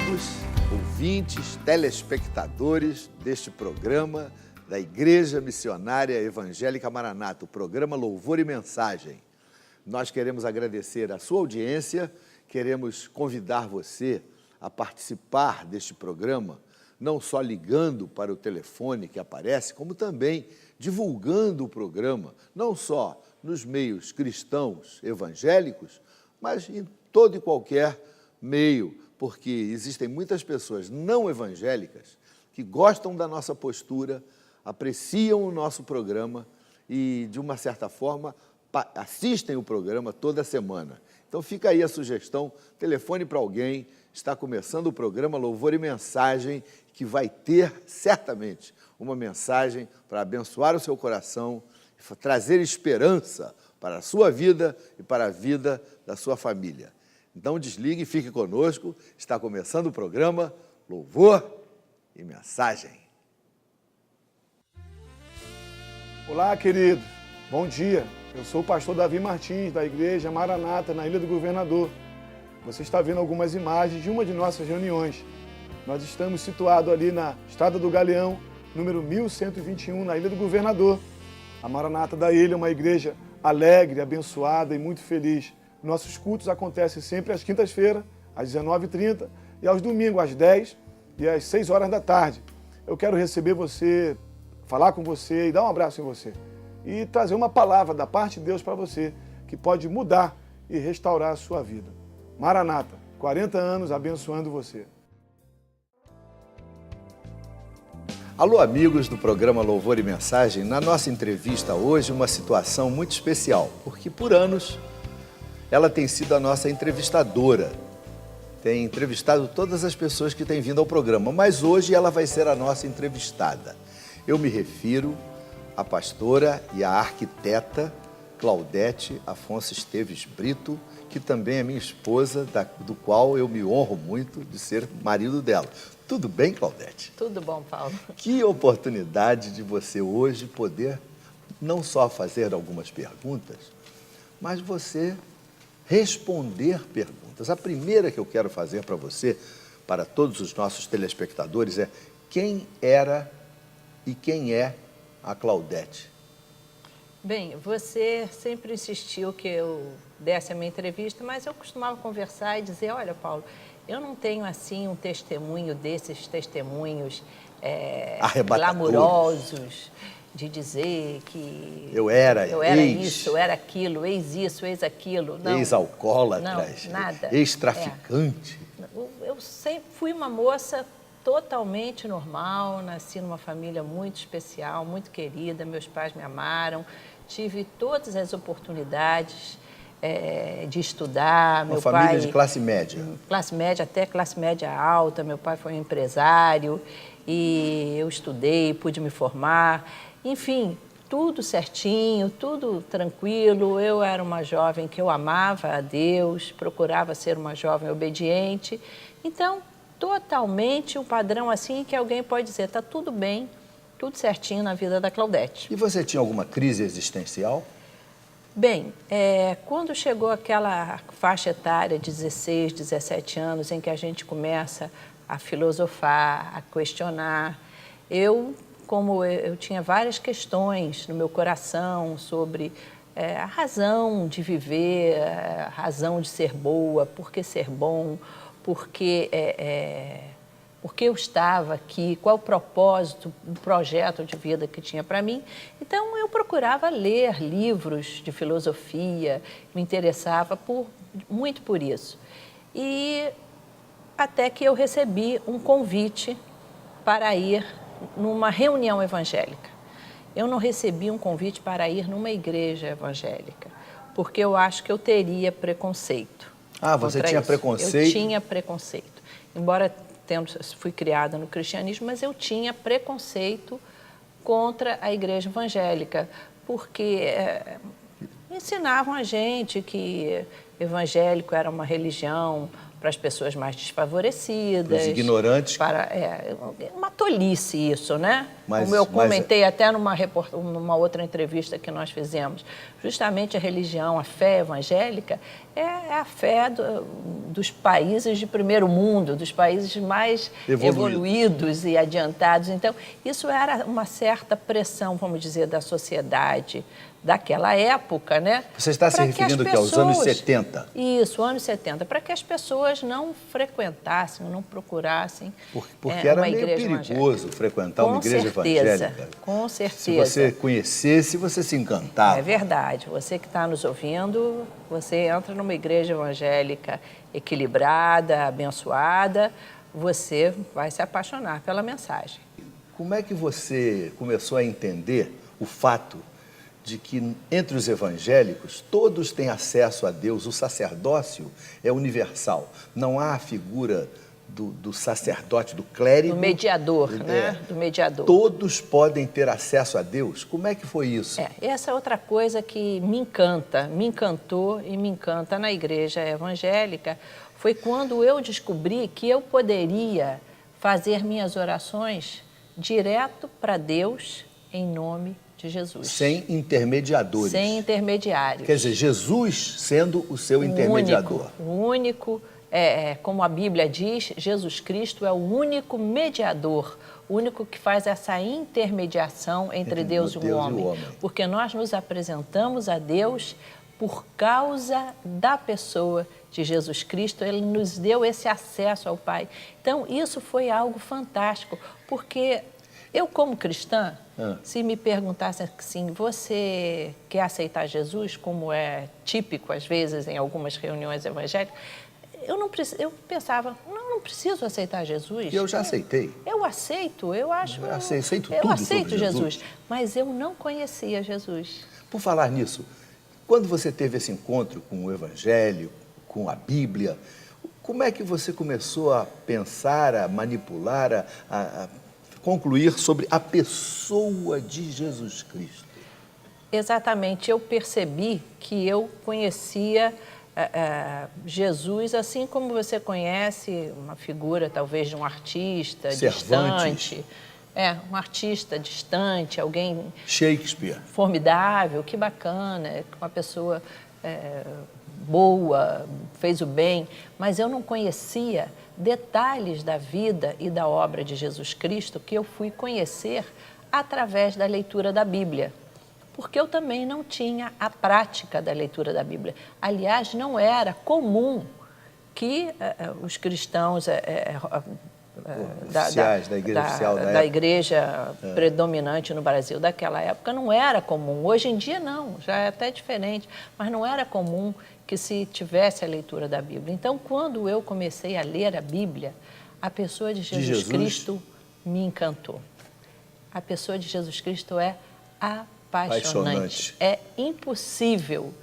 amigos, ouvintes, telespectadores deste programa da Igreja Missionária Evangélica Maranata, o programa Louvor e Mensagem. Nós queremos agradecer a sua audiência, queremos convidar você a participar deste programa, não só ligando para o telefone que aparece, como também divulgando o programa, não só nos meios cristãos evangélicos, mas em todo e qualquer meio, porque existem muitas pessoas não evangélicas que gostam da nossa postura, apreciam o nosso programa e, de uma certa forma, assistem o programa toda semana. Então fica aí a sugestão, telefone para alguém, está começando o programa Louvor e Mensagem, que vai ter, certamente, uma mensagem para abençoar o seu coração, trazer esperança para a sua vida e para a vida da sua família. Então desligue e fique conosco, está começando o programa Louvor e Mensagem. Olá, querido, bom dia. Eu sou o pastor Davi Martins, da Igreja Maranata, na Ilha do Governador. Você está vendo algumas imagens de uma de nossas reuniões. Nós estamos situados ali na Estrada do Galeão, número 1121, na Ilha do Governador. A Maranata da Ilha é uma igreja alegre, abençoada e muito feliz. Nossos cultos acontecem sempre às quintas-feiras, às 19h30, e aos domingos, às 10h e às 6 horas da tarde. Eu quero receber você, falar com você e dar um abraço em você. E trazer uma palavra da parte de Deus para você, que pode mudar e restaurar a sua vida. Maranata, 40 anos abençoando você. Alô, amigos do programa Louvor e Mensagem. Na nossa entrevista hoje, uma situação muito especial, porque por anos ela tem sido a nossa entrevistadora. Tem entrevistado todas as pessoas que têm vindo ao programa, mas hoje ela vai ser a nossa entrevistada. Eu me refiro à pastora e à arquiteta Claudete Afonso Esteves Brito, que também é minha esposa, do qual eu me honro muito de ser marido dela. Tudo bem, Claudete? Tudo bom, Paulo. Que oportunidade de você hoje poder não só fazer algumas perguntas, mas você responder perguntas. A primeira que eu quero fazer para você, para todos os nossos telespectadores, é: quem era e quem é a Claudete? Bem, você sempre insistiu que eu desse a minha entrevista, mas eu costumava conversar e dizer: olha, Paulo, eu não tenho assim um testemunho desses testemunhos glamurosos de dizer que eu era isso, eu era aquilo, ex-isso, ex-aquilo. Ex-alcoólatras, nada. Ex-traficante. Eu sempre fui uma moça totalmente normal, nasci numa família muito especial, muito querida, meus pais me amaram, tive todas as oportunidades de estudar. Uma família de classe média. Classe média, até classe média alta. Meu pai foi um empresário e eu estudei, pude me formar. Enfim, tudo certinho, tudo tranquilo. Eu era uma jovem que eu amava a Deus, procurava ser uma jovem obediente. Então, totalmente um padrão assim que alguém pode dizer: está tudo bem, tudo certinho na vida da Claudete. E você tinha alguma crise existencial? Bem, quando chegou aquela faixa etária de 16, 17 anos, em que a gente começa a filosofar, a questionar, como eu tinha várias questões no meu coração sobre a razão de viver, a razão de ser boa, por que ser bom, por que eu estava aqui, qual o propósito, o projeto de vida que tinha para mim. Então, eu procurava ler livros de filosofia, me interessava muito por isso. E até que eu recebi um convite para ir numa reunião evangélica. Eu não recebi um convite para ir numa igreja evangélica, porque eu acho que eu teria preconceito. Ah, você tinha preconceito? Eu tinha preconceito. Embora fui criada no cristianismo, mas eu tinha preconceito contra a igreja evangélica, porque ensinavam a gente que evangélico era uma religião para as pessoas mais desfavorecidas. Os ignorantes. tolice isso, né? Mas- Como eu mas- comentei até numa outra entrevista que nós fizemos. Justamente a religião, a fé evangélica, é a fé dos países de primeiro mundo, dos países mais evoluídos e adiantados. Então, isso era uma certa pressão, vamos dizer, da sociedade daquela época, né? Você está se Para que as referindo que aos anos pessoas- 70? Isso, anos 70, para que as pessoas não frequentassem, não procurassem Porque era uma meio igreja perigoso evangélica. frequentar uma Com igreja certeza, evangélica. com Se certeza. você conhecesse, você se encantava. É verdade. Você que está nos ouvindo, você entra numa igreja evangélica equilibrada, abençoada, você vai se apaixonar pela mensagem. Como é que você começou a entender o fato de que entre os evangélicos todos têm acesso a Deus, o sacerdócio é universal, não há a figura do sacerdote, do clérigo. Do mediador, né? Do mediador. Todos podem ter acesso a Deus. Como é que foi isso? Essa é outra coisa que me encanta, me encantou e me encanta na igreja evangélica, foi quando eu descobri que eu poderia fazer minhas orações direto para Deus em nome de Jesus. Sem intermediadores. Sem intermediários. Quer dizer, Jesus sendo o seu intermediador. O único, como a Bíblia diz, Jesus Cristo é o único mediador, o único que faz essa intermediação entre Deus e o homem. Porque nós nos apresentamos a Deus por causa da pessoa de Jesus Cristo, Ele nos deu esse acesso ao Pai. Então, isso foi algo fantástico, porque eu, como cristã, se me perguntassem assim, você quer aceitar Jesus, como é típico, às vezes, em algumas reuniões evangélicas, eu pensava, não preciso aceitar Jesus. E eu já aceitei. Eu aceito, eu acho... Eu aceito tudo Eu aceito sobre Jesus, mas eu não conhecia Jesus. Por falar nisso, quando você teve esse encontro com o Evangelho, com a Bíblia, como é que você começou a pensar, a manipular, a concluir sobre a pessoa de Jesus Cristo? Exatamente, eu percebi que eu conhecia Jesus, assim como você conhece uma figura, talvez, de um artista distante. Um artista distante, alguém... Shakespeare. Formidável, que bacana, uma pessoa boa, fez o bem, mas eu não conhecia detalhes da vida e da obra de Jesus Cristo que eu fui conhecer através da leitura da Bíblia. Porque eu também não tinha a prática da leitura da Bíblia. Aliás, não era comum que os cristãos da igreja predominante no Brasil daquela época não era comum. Hoje em dia não, já é até diferente, mas não era comum que se tivesse a leitura da Bíblia. Então, quando eu comecei a ler a Bíblia, a pessoa de Jesus Cristo me encantou. A pessoa de Jesus Cristo é apaixonante. É impossível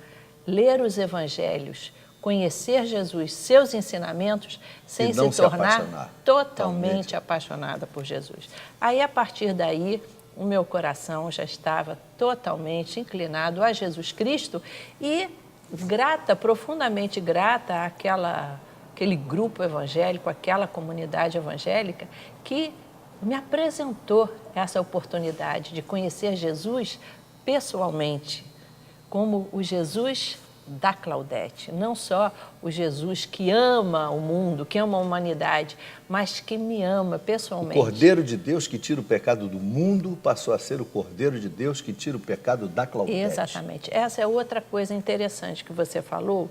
ler os evangelhos, conhecer Jesus, seus ensinamentos, sem se tornar totalmente apaixonada por Jesus. Aí, a partir daí, o meu coração já estava totalmente inclinado a Jesus Cristo e grata, profundamente grata àquele grupo evangélico, àquela comunidade evangélica que me apresentou essa oportunidade de conhecer Jesus pessoalmente, como o Jesus da Claudete, não só o Jesus que ama o mundo, que ama a humanidade, mas que me ama pessoalmente. O Cordeiro de Deus que tira o pecado do mundo passou a ser o Cordeiro de Deus que tira o pecado da Claudete. Exatamente. Essa é outra coisa interessante que você falou,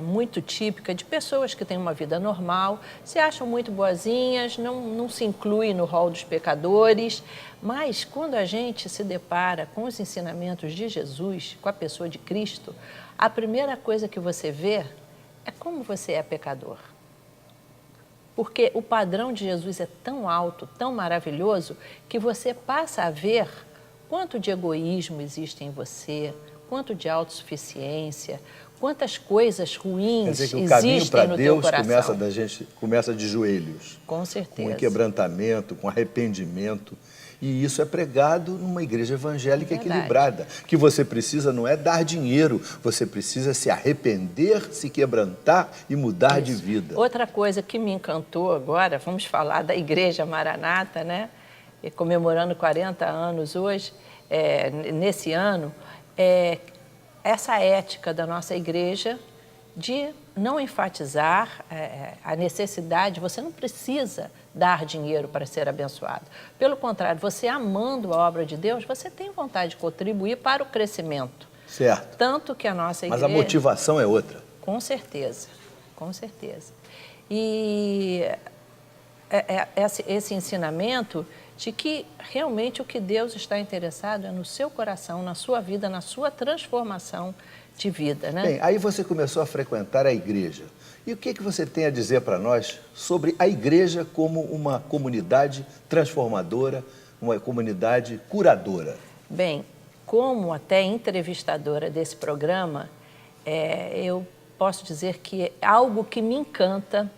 muito típica de pessoas que têm uma vida normal, se acham muito boazinhas, não se incluem no rol dos pecadores, mas quando a gente se depara com os ensinamentos de Jesus, com a pessoa de Cristo, a primeira coisa que você vê é como você é pecador. Porque o padrão de Jesus é tão alto, tão maravilhoso, que você passa a ver quanto de egoísmo existe em você, quanto de autossuficiência, quantas coisas ruins existem no teu coração. Quer dizer que o caminho para Deus começa de joelhos. Com certeza. Com quebrantamento, com arrependimento. E isso é pregado numa igreja evangélica Verdade. equilibrada. O que você precisa não é dar dinheiro, você precisa se arrepender, se quebrantar e mudar de vida. Outra coisa que me encantou agora, vamos falar da Igreja Maranata, né? E comemorando 40 anos hoje, nesse ano, essa ética da nossa igreja de não enfatizar a necessidade, você não precisa dar dinheiro para ser abençoado. Pelo contrário, você amando a obra de Deus, você tem vontade de contribuir para o crescimento. Certo. Tanto que a nossa igreja... Mas a motivação é outra. Com certeza, com certeza. E esse ensinamento de que realmente o que Deus está interessado é no seu coração, na sua vida, na sua transformação de vida, né? Bem, aí você começou a frequentar a igreja. E o que você tem a dizer para nós sobre a igreja como uma comunidade transformadora, uma comunidade curadora? Bem, como até entrevistadora desse programa, eu posso dizer que é algo que me encanta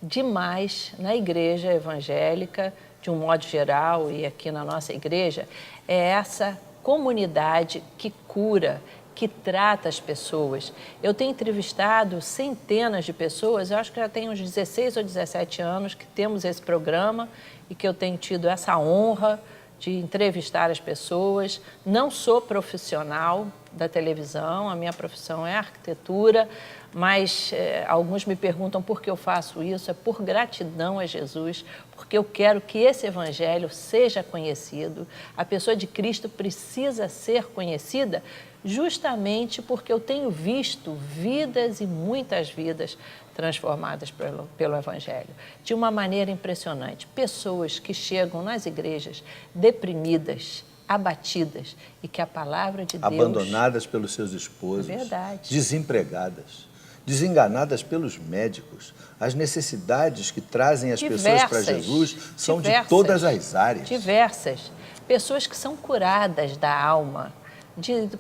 demais na igreja evangélica, de um modo geral, e aqui na nossa igreja, é essa comunidade que cura, que trata as pessoas. Eu tenho entrevistado centenas de pessoas, eu acho que já tem uns 16 ou 17 anos que temos esse programa e que eu tenho tido essa honra de entrevistar as pessoas. Não sou profissional da televisão, a minha profissão é arquitetura, mas alguns me perguntam por que eu faço isso. É por gratidão a Jesus, porque eu quero que esse evangelho seja conhecido. A pessoa de Cristo precisa ser conhecida justamente porque eu tenho visto vidas e muitas vidas transformadas pelo evangelho. De uma maneira impressionante. Pessoas que chegam nas igrejas deprimidas, abatidas, e que a palavra de Deus... Abandonadas pelos seus esposos. Verdade. Desempregadas. Desenganadas pelos médicos. As necessidades que trazem as pessoas para Jesus são de todas as áreas. Diversas. Pessoas que são curadas da alma,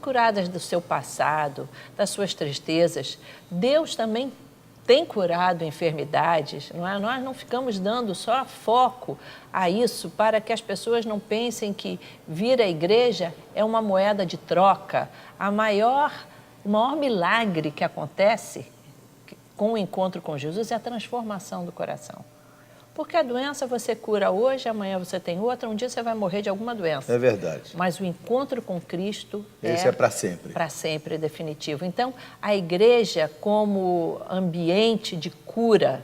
curadas do seu passado, das suas tristezas. Deus também tem curado enfermidades, não é? Nós não ficamos dando só foco a isso para que as pessoas não pensem que vir à igreja é uma moeda de troca. O maior milagre que acontece com o encontro com Jesus é a transformação do coração. Porque a doença você cura hoje, amanhã você tem outra, um dia você vai morrer de alguma doença. É verdade. Mas o encontro com Cristo esse é para sempre. Para sempre, definitivo. Então, a igreja como ambiente de cura.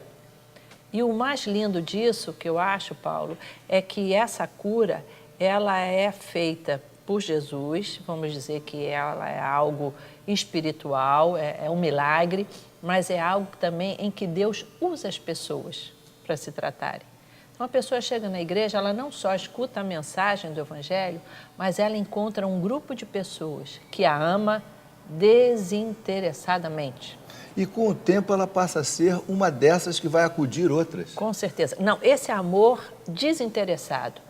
E o mais lindo disso, que eu acho, Paulo, é que essa cura, ela é feita por Jesus, vamos dizer que ela é algo espiritual, é um milagre, mas é algo também em que Deus usa as pessoas para se tratarem. Então, a pessoa chega na igreja, ela não só escuta a mensagem do Evangelho, mas ela encontra um grupo de pessoas que a ama desinteressadamente. E com o tempo ela passa a ser uma dessas que vai acudir outras. Com certeza. Não, esse amor desinteressado,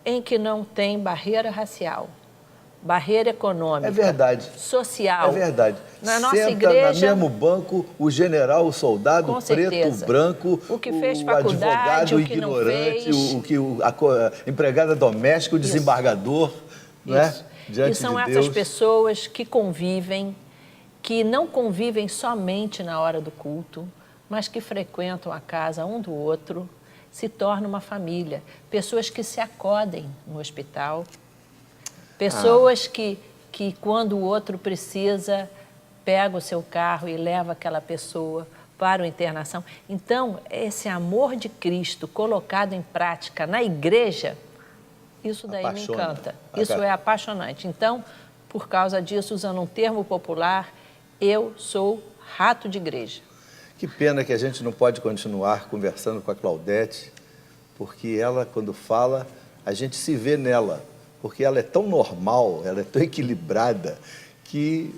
em que não tem barreira racial, barreira econômica, é verdade, social. É verdade. Na nossa Senta igreja, no mesmo banco o general, o soldado, com o preto, certeza. o branco, o que fez o faculdade, advogado, o que ignorante, não fez. a empregada doméstica, o desembargador, né? Diante e são de essas Deus. pessoas que convivem, que não convivem somente na hora do culto, mas que frequentam a casa um do outro, se torna uma família. Pessoas que se acodem no hospital, pessoas que quando o outro precisa, pega o seu carro e leva aquela pessoa para a internação. Então, esse amor de Cristo colocado em prática na igreja, isso daí me encanta. Isso é apaixonante. Então, por causa disso, usando um termo popular, eu sou rato de igreja. Que pena que a gente não pode continuar conversando com a Claudete, porque ela, quando fala, a gente se vê nela, porque ela é tão normal, ela é tão equilibrada, que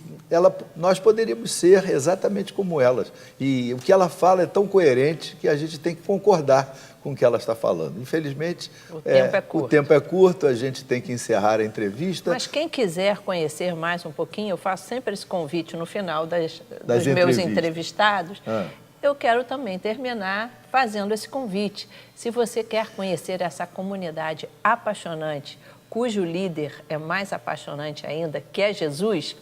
nós poderíamos ser exatamente como elas. E o que ela fala é tão coerente que a gente tem que concordar com o que ela está falando. Infelizmente, o tempo é curto. O tempo é curto, a gente tem que encerrar a entrevista. Mas quem quiser conhecer mais um pouquinho, eu faço sempre esse convite no final dos meus entrevistados. eu quero também terminar fazendo esse convite. Se você quer conhecer essa comunidade apaixonante, cujo líder é mais apaixonante ainda, que é Jesus,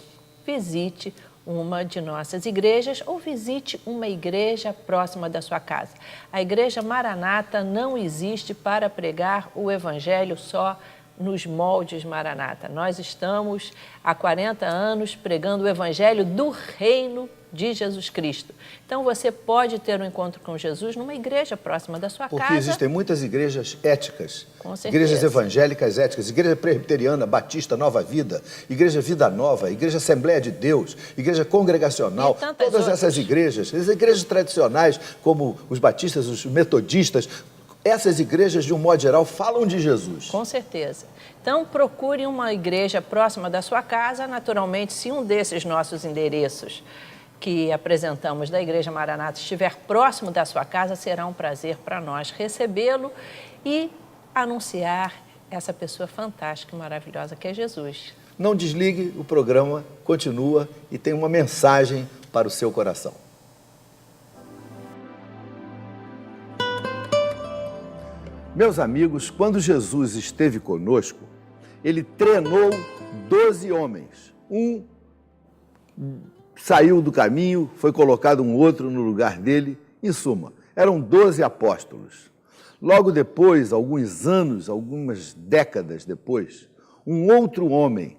visite uma de nossas igrejas ou visite uma igreja próxima da sua casa. A Igreja Maranata não existe para pregar o Evangelho só nos moldes Maranata. Nós estamos há 40 anos pregando o Evangelho do Reino de Jesus Cristo. Então, você pode ter um encontro com Jesus numa igreja próxima da sua casa. Porque existem muitas igrejas éticas, Com certeza. igrejas evangélicas éticas, igreja presbiteriana, batista, Nova Vida, igreja Vida Nova, igreja Assembleia de Deus, igreja congregacional, todas essas igrejas, as igrejas tradicionais, como os batistas, os metodistas, essas igrejas, de um modo geral, falam de Jesus. Com certeza. Então, procure uma igreja próxima da sua casa. Naturalmente, se um desses nossos endereços que apresentamos da Igreja Maranata estiver próximo da sua casa, será um prazer para nós recebê-lo e anunciar essa pessoa fantástica e maravilhosa que é Jesus. Não desligue, o programa continua e tem uma mensagem para o seu coração. Meus amigos, quando Jesus esteve conosco, ele treinou 12 homens. Um saiu do caminho, foi colocado um outro no lugar dele. Em suma, eram 12 apóstolos. Logo depois, alguns anos, algumas décadas depois, um outro homem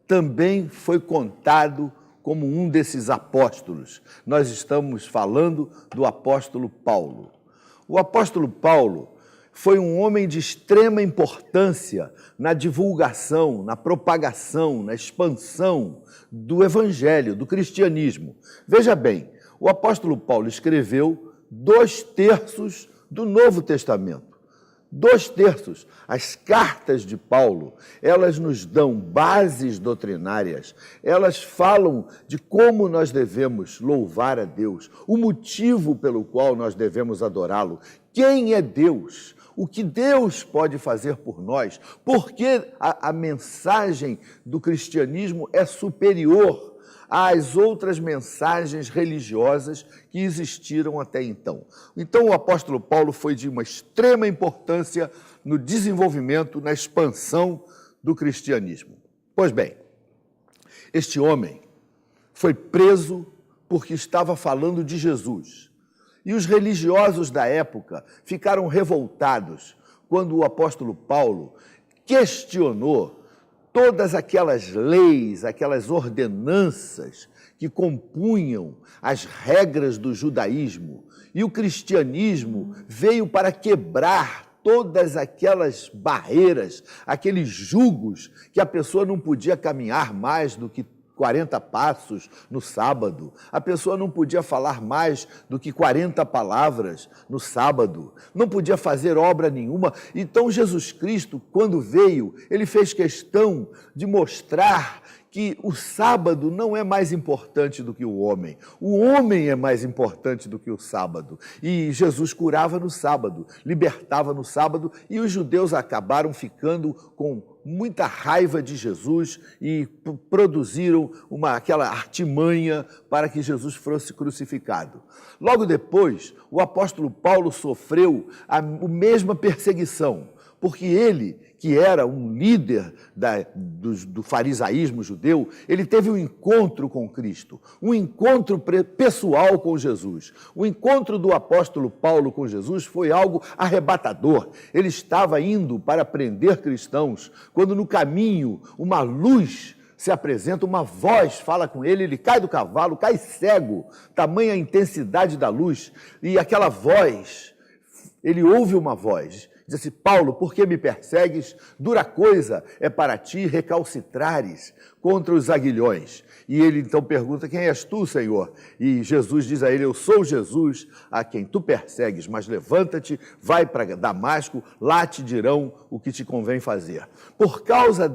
também foi contado como um desses apóstolos. Nós estamos falando do apóstolo Paulo. O apóstolo Paulo foi um homem de extrema importância na divulgação, na propagação, na expansão do Evangelho, do cristianismo. Veja bem, o apóstolo Paulo escreveu 2/3 do Novo Testamento. 2/3. As cartas de Paulo, elas nos dão bases doutrinárias, elas falam de como nós devemos louvar a Deus, o motivo pelo qual nós devemos adorá-lo, quem é Deus, o que Deus pode fazer por nós, porque a mensagem do cristianismo é superior às outras mensagens religiosas que existiram até então. Então, o apóstolo Paulo foi de uma extrema importância no desenvolvimento, na expansão do cristianismo. Pois bem, este homem foi preso porque estava falando de Jesus. E os religiosos da época ficaram revoltados quando o apóstolo Paulo questionou todas aquelas leis, aquelas ordenanças que compunham as regras do judaísmo. E o cristianismo veio para quebrar todas aquelas barreiras, aqueles jugos que a pessoa não podia caminhar mais do que 40 passos no sábado. A pessoa não podia falar mais do que 40 palavras no sábado. Não podia fazer obra nenhuma. Então, Jesus Cristo, quando veio, ele fez questão de mostrar que o sábado não é mais importante do que o homem. O homem é mais importante do que o sábado. E Jesus curava no sábado, libertava no sábado, e os judeus acabaram ficando com muita raiva de Jesus e produziram aquela artimanha para que Jesus fosse crucificado. Logo depois, o apóstolo Paulo sofreu a mesma perseguição, porque ele, que era um líder do farisaísmo judeu, ele teve um encontro com Cristo, um encontro pessoal com Jesus. O encontro do apóstolo Paulo com Jesus foi algo arrebatador. Ele estava indo para prender cristãos, quando no caminho uma luz se apresenta, uma voz fala com ele, ele cai do cavalo, cai cego, tamanha a intensidade da luz, e aquela voz, ele ouve uma voz, diz assim: Paulo, por que me persegues? Dura coisa é para ti recalcitrares contra os aguilhões. E ele então pergunta: quem és tu, Senhor? E Jesus diz a ele: eu sou Jesus a quem tu persegues, mas levanta-te, vai para Damasco, lá te dirão o que te convém fazer. Por causa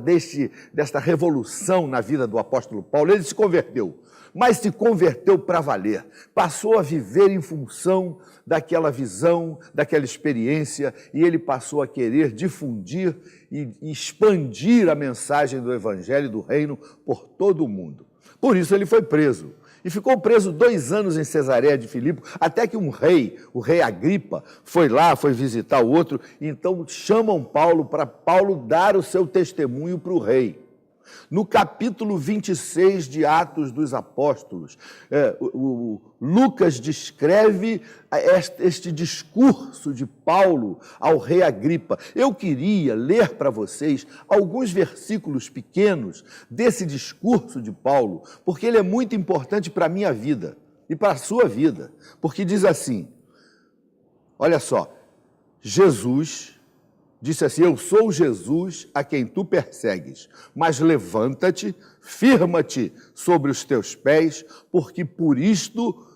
desta revolução na vida do apóstolo Paulo, ele se converteu, mas se converteu para valer, passou a viver em função daquela visão, daquela experiência, e ele passou a querer difundir e expandir a mensagem do Evangelho do Reino por todo o mundo. Por isso ele foi preso. E ficou preso 2 anos em Cesareia de Filipe, até que um rei, o rei Agripa, foi lá, foi visitar o outro, e então chamam Paulo para Paulo dar o seu testemunho para o rei. No capítulo 26 de Atos dos Apóstolos, Lucas descreve este discurso de Paulo ao rei Agripa. Eu queria ler para vocês alguns versículos pequenos desse discurso de Paulo, porque ele é muito importante para a minha vida e para a sua vida. Porque diz assim, olha só, Jesus disse assim, eu sou Jesus a quem tu persegues, mas levanta-te, firma-te sobre os teus pés, porque por isto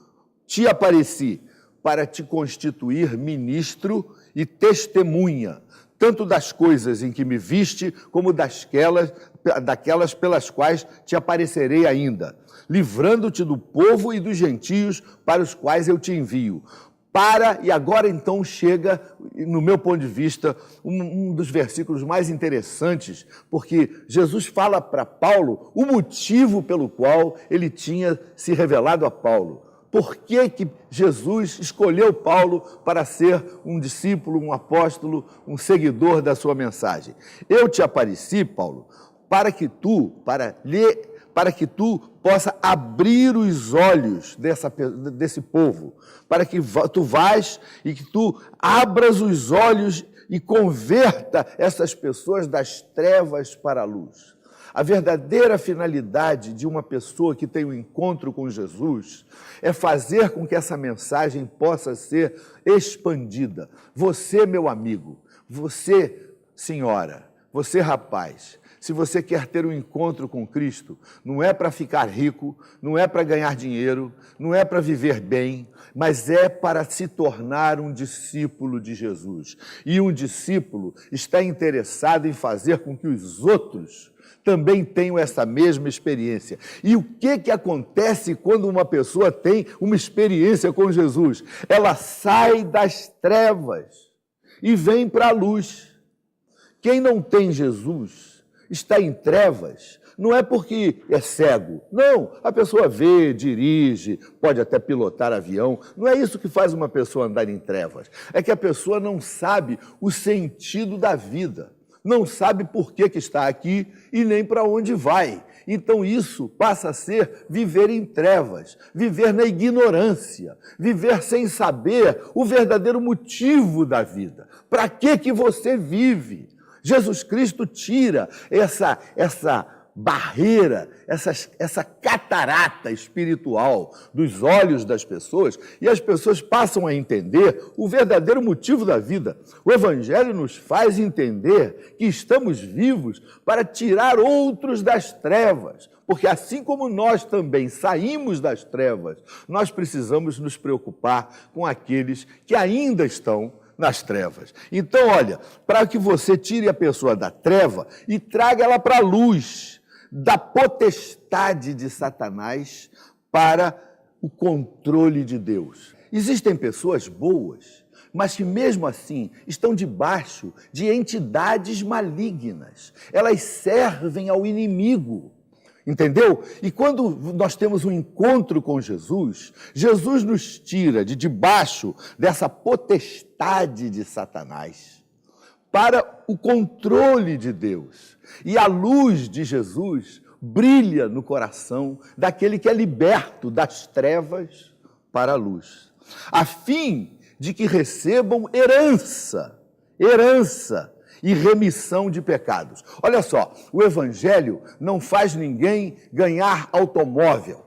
te apareci, para te constituir ministro e testemunha, tanto das coisas em que me viste, como daquelas pelas quais te aparecerei ainda, livrando-te do povo e dos gentios para os quais eu te envio. E agora então chega, no meu ponto de vista, um dos versículos mais interessantes, porque Jesus fala para Paulo o motivo pelo qual ele tinha se revelado a Paulo. Por que Jesus escolheu Paulo para ser um discípulo, um apóstolo, um seguidor da sua mensagem? Eu te apareci, Paulo, para que tu possa abrir os olhos desse povo, para que tu vás e que tu abras os olhos e converta essas pessoas das trevas para a luz. A verdadeira finalidade de uma pessoa que tem um encontro com Jesus é fazer com que essa mensagem possa ser expandida. Você, meu amigo, você, senhora, você, rapaz, se você quer ter um encontro com Cristo, não é para ficar rico, não é para ganhar dinheiro, não é para viver bem, mas é para se tornar um discípulo de Jesus. E um discípulo está interessado em fazer com que os outros também tenham essa mesma experiência. E o que acontece quando uma pessoa tem uma experiência com Jesus? Ela sai das trevas e vem para a luz. Quem não tem Jesus está em trevas, não é porque é cego. Não, a pessoa vê, dirige, pode até pilotar avião. Não é isso que faz uma pessoa andar em trevas. É que a pessoa não sabe o sentido da vida. Não sabe por que está aqui e nem para onde vai. Então isso passa a ser viver em trevas, viver na ignorância, viver sem saber o verdadeiro motivo da vida. Para que você vive? Jesus Cristo tira essa barreira, essa catarata espiritual dos olhos das pessoas e as pessoas passam a entender o verdadeiro motivo da vida. O Evangelho nos faz entender que estamos vivos para tirar outros das trevas, porque assim como nós também saímos das trevas, nós precisamos nos preocupar com aqueles que ainda estão nas trevas. Então, olha, para que você tire a pessoa da treva e traga ela para a luz da potestade de Satanás para o controle de Deus. Existem pessoas boas, mas que mesmo assim estão debaixo de entidades malignas. Elas servem ao inimigo. Entendeu? E quando nós temos um encontro com Jesus, Jesus nos tira de debaixo dessa potestade de Satanás para o controle de Deus. E a luz de Jesus brilha no coração daquele que é liberto das trevas para a luz, a fim de que recebam herança e remissão de pecados. Olha só, o Evangelho não faz ninguém ganhar automóvel.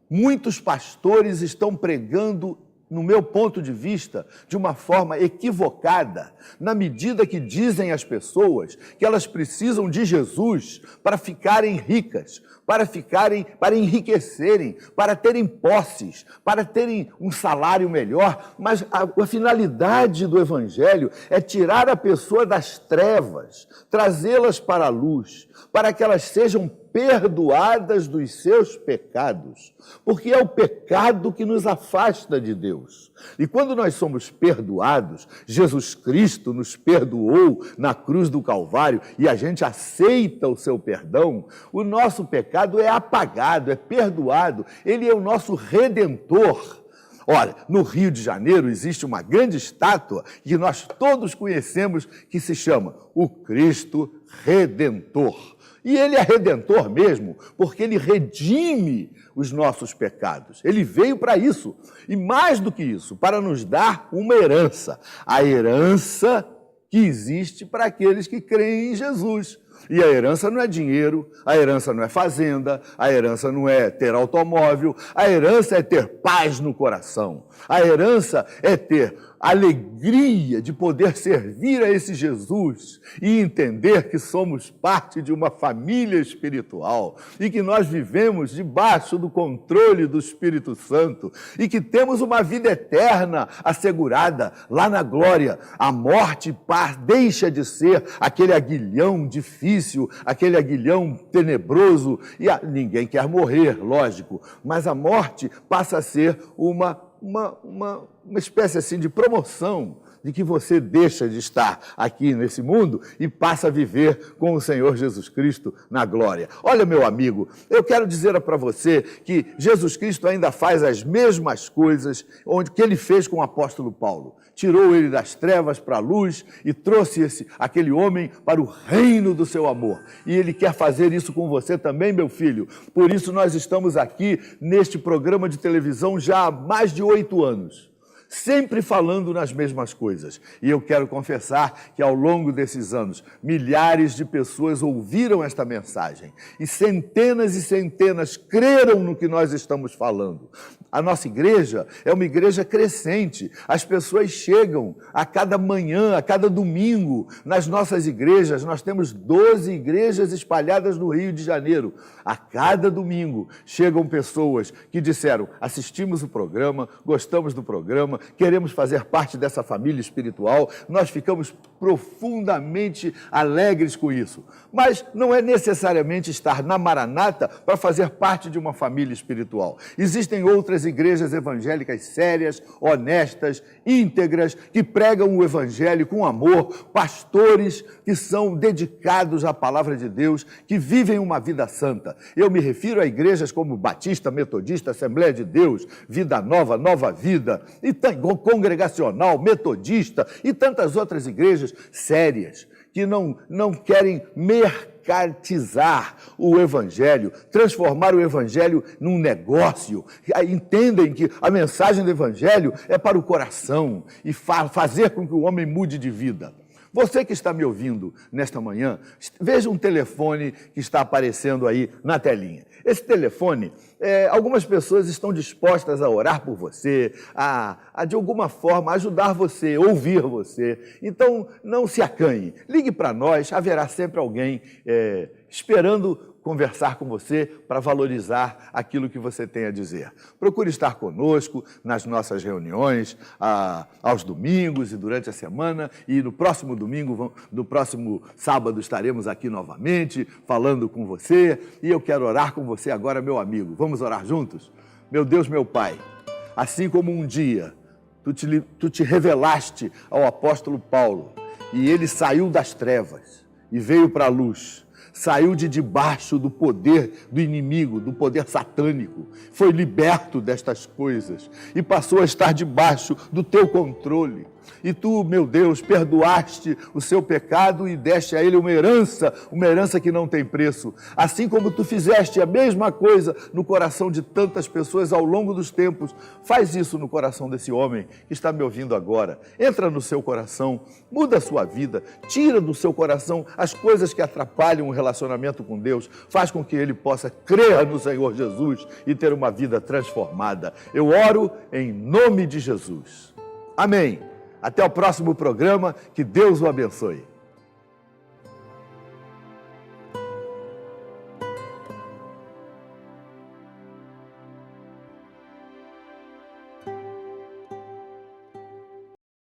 Muitos pastores estão pregando, no meu ponto de vista, de uma forma equivocada, na medida que dizem às pessoas que elas precisam de Jesus para ficarem ricas, para enriquecerem, para terem posses, para terem um salário melhor, mas a finalidade do Evangelho é tirar a pessoa das trevas, trazê-las para a luz, para que elas sejam perdoadas dos seus pecados, porque é o pecado que nos afasta de Deus. E quando nós somos perdoados, Jesus Cristo nos perdoou na cruz do Calvário e a gente aceita o seu perdão, o nosso pecado é apagado, é perdoado, ele é o nosso redentor. Olha, no Rio de Janeiro existe uma grande estátua que nós todos conhecemos que se chama o Cristo Redentor. E ele é redentor mesmo, porque ele redime os nossos pecados. Ele veio para isso. E mais do que isso, para nos dar uma herança. A herança que existe para aqueles que creem em Jesus. E a herança não é dinheiro, a herança não é fazenda, a herança não é ter automóvel, a herança é ter paz no coração. A herança é ter alegria de poder servir a esse Jesus e entender que somos parte de uma família espiritual e que nós vivemos debaixo do controle do Espírito Santo e que temos uma vida eterna assegurada lá na glória. A morte deixa de ser aquele aguilhão difícil, aquele aguilhão tenebroso, e ninguém quer morrer, lógico, mas a morte passa a ser uma espécie assim de promoção de que você deixa de estar aqui nesse mundo e passa a viver com o Senhor Jesus Cristo na glória. Olha, meu amigo, eu quero dizer para você que Jesus Cristo ainda faz as mesmas coisas que ele fez com o apóstolo Paulo. Tirou ele das trevas para a luz e trouxe aquele homem para o reino do seu amor. E ele quer fazer isso com você também, meu filho. Por isso nós estamos aqui neste programa de televisão já há mais de 8 anos. Sempre falando nas mesmas coisas. E eu quero confessar que ao longo desses anos, milhares de pessoas ouviram esta mensagem e centenas creram no que nós estamos falando. A nossa igreja é uma igreja crescente. As pessoas chegam a cada manhã, a cada domingo, nas nossas igrejas. Nós temos 12 igrejas espalhadas no Rio de Janeiro. A cada domingo chegam pessoas que disseram: assistimos o programa, gostamos do programa, queremos fazer parte dessa família espiritual. Nós ficamos profundamente alegres com isso. Mas não é necessariamente estar na Maranata para fazer parte de uma família espiritual. Existem outras igrejas evangélicas sérias, honestas, íntegras, que pregam o evangelho com amor, pastores que são dedicados à palavra de Deus, que vivem uma vida santa. Eu me refiro a igrejas como Batista, Metodista, Assembleia de Deus, Vida Nova, Nova Vida, e Congregacional, Metodista e tantas outras igrejas sérias que não querem mercantilizar o Evangelho, transformar o Evangelho num negócio. Entendem que a mensagem do Evangelho é para o coração e fazer com que o homem mude de vida. Você que está me ouvindo nesta manhã, veja um telefone que está aparecendo aí na telinha. Esse telefone, algumas pessoas estão dispostas a orar por você, a de alguma forma ajudar você, ouvir você. Então, não se acanhe. Ligue para nós, haverá sempre alguém esperando conversar com você para valorizar aquilo que você tem a dizer. Procure estar conosco nas nossas reuniões aos domingos e durante a semana, e no próximo domingo, no próximo sábado estaremos aqui novamente falando com você, e eu quero orar com você agora, meu amigo. Vamos orar juntos? Meu Deus, meu Pai, assim como um dia tu te revelaste ao apóstolo Paulo e ele saiu das trevas e veio para a luz, saiu de debaixo do poder do inimigo, do poder satânico, foi liberto destas coisas e passou a estar debaixo do teu controle. E tu, meu Deus, perdoaste o seu pecado e deste a ele uma herança que não tem preço. Assim como tu fizeste a mesma coisa no coração de tantas pessoas ao longo dos tempos, faz isso no coração desse homem que está me ouvindo agora. Entra no seu coração, muda a sua vida, tira do seu coração as coisas que atrapalham o relacionamento com Deus, faz com que ele possa crer no Senhor Jesus e ter uma vida transformada. Eu oro em nome de Jesus. Amém. Até o próximo programa, que Deus o abençoe.